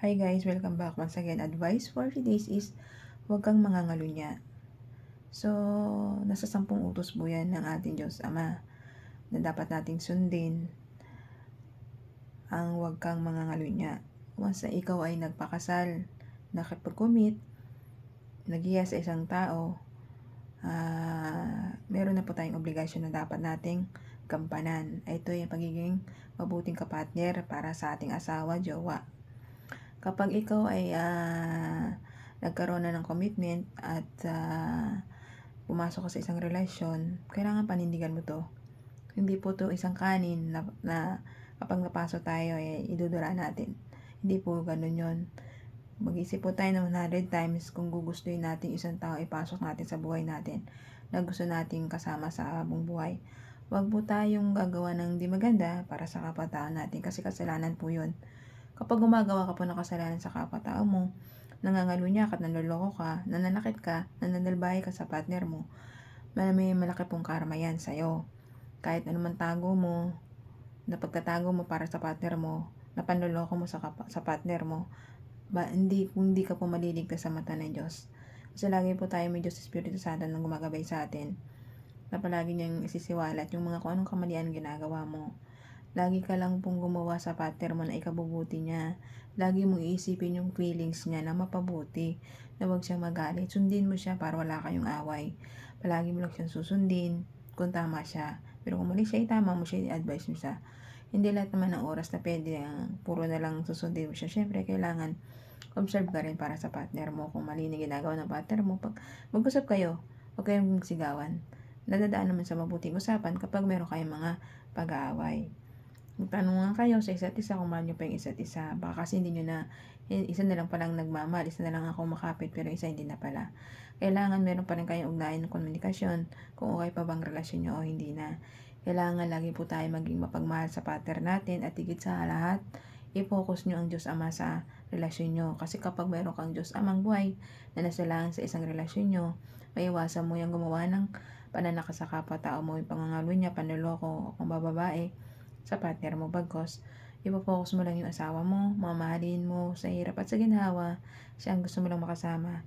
Hi guys, welcome back once again. Advice for today's is huwag kang mangangalunya. So, nasa 10 utos po yan ng ating Diyos Ama na dapat nating sundin ang huwag kang mangangalunya. Once na ikaw ay nagpakasal, nakipag-commit, naghiya sa isang tao, meron na po tayong obligasyon na dapat nating gampanan. Ito yung pagiging mabuting kapatner para sa ating asawa, jowa. Kapag ikaw ay nagkaroon na ng commitment at pumasok ka sa isang relasyon, kailangan panindigan mo to. Hindi po to isang kanin na kapag napasok tayo ay idudura natin. Hindi po ganun yon. Mag-isip po tayo ng 100 times kung gugustuhin natin isang tao ipasok natin sa buhay natin na gusto nating kasama sa habang buhay. Huwag po tayong gagawa ng di maganda para sa kapwa-tao natin kasi kasalanan po yun. Kapag gumagawa ka po ng kasalanan sa kapwa-tao mo, nangangalunya ka, nanloloko ka, nananakit ka, nananalbahe ka sa partner mo, may malaki pong karma yan sa'yo. Kahit anuman tago mo, na pagtatago mo para sa partner mo, na panloloko mo sa partner mo, hindi ka po maliligtas sa mata ng Diyos. Kasi lagi po tayo may Diyos Espiritu Santo na gumagabay sa atin, na palagi niyang isisiwalat yung mga kung anong kamalian ginagawa mo. Lagi ka lang pong gumawa sa partner mo na ikabubuti niya. Lagi mong iisipin yung feelings niya na mapabuti, na huwag siyang magalit. Sundin mo siya para wala kayong away. Palagi mo lang siyang susundin kung tama siya. Pero kung mali siya, tama mo siya, i-advise mo siya. Hindi lahat naman ng oras na pwede puro na lang susundin mo siya. Siyempre, kailangan observe ka rin para sa partner mo. Kung mali na ginagawa ng partner mo, pag mag-usap kayo, huwag kayong sigawan. Nadadaan naman sa mabuting usapan kapag meron kayong mga pag-aaway. Magtanungan kayo sa isa't isa kung mahal nyo pa yung isa't isa. Baka kasi hindi nyo na, isa na lang palang nagmamahal, isa na lang ako makapit, pero isa hindi na pala. Kailangan meron pa rin kayong ugnayan ng komunikasyon kung okay pa bang relasyon nyo o hindi na. Kailangan lagi po tayo maging mapagmahal sa partner natin at higit sa lahat, i-focus nyo ang Diyos Ama sa relasyon nyo. Kasi kapag meron kang Diyos Amang buhay na nasalaan sa isang relasyon nyo, maiwasan mo yung gumawa ng pananaka sa kapwa-tao mo, yung pangangalo niya, panloloko, kung bababae sa partner mo. Bagkos, ipo-focus mo lang yung asawa mo, mamahalin mo sa hirap at sa ginhawa, siya ang gusto mo lang makasama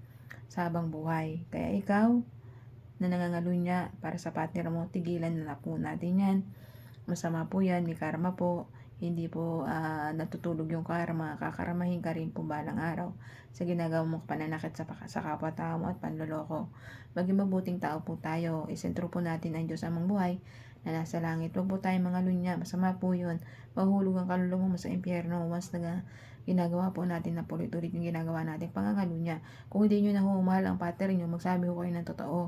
sa habang buhay. Kaya ikaw, na nangangalunya para sa partner mo, tigilan na po natin yan. Masama po yan, may karma po. Hindi po natutulog yung karma, kakaramahin ka rin po balang araw sa ginagawa mong pananakit sa kapwa-tao mo at panloloko. Maging mabuting tao po tayo, isentro po natin ang Diyos amang buhay na nasa langit. Huwag po tayo mga lunya, masama po yun. Mahulog ang kaluluwa mo sa impyerno once na ginagawa po natin na ulit-ulit yung ginagawa natin pangangalunya. Kung hindi nyo na humahal ang partner nyo, magsabi ko kayo ng totoo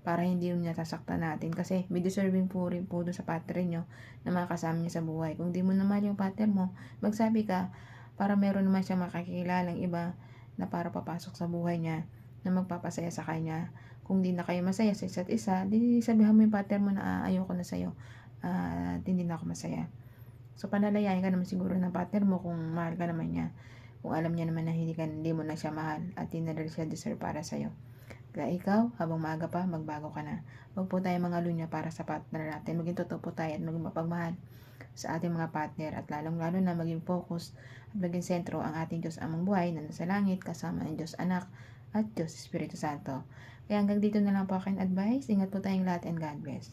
para hindi niya sasaktan natin. Kasi may deserving po rin po doon sa partner nyo na makasama niya sa buhay. Kung di mo naman yung partner mo, magsabi ka para meron naman siya makakilalang iba na para papasok sa buhay niya na magpapasaya sa kanya. Kung di na kayo masaya sa isa't isa, di sabihan mo yung partner mo na ayoko na sa'yo at hindi na ako masaya. So panalayain ka naman siguro ng partner mo kung mahal ka naman niya. Kung alam niya naman na hindi mo na siya mahal at hindi na rin siya deserve para sa'yo. Kaya ikaw, habang maaga pa, magbago ka na. Huwag po tayo mga lunya para sa partner natin. Maging totoo po tayo at maging mapagmahal sa ating mga partner. At lalong-lalo na maging focus at maging sentro ang ating Diyos amang buhay na nasa langit kasama ang Diyos Anak at Diyos Espiritu Santo. Kaya hanggang dito na lang po aking advice. Ingat po tayong lahat and God bless.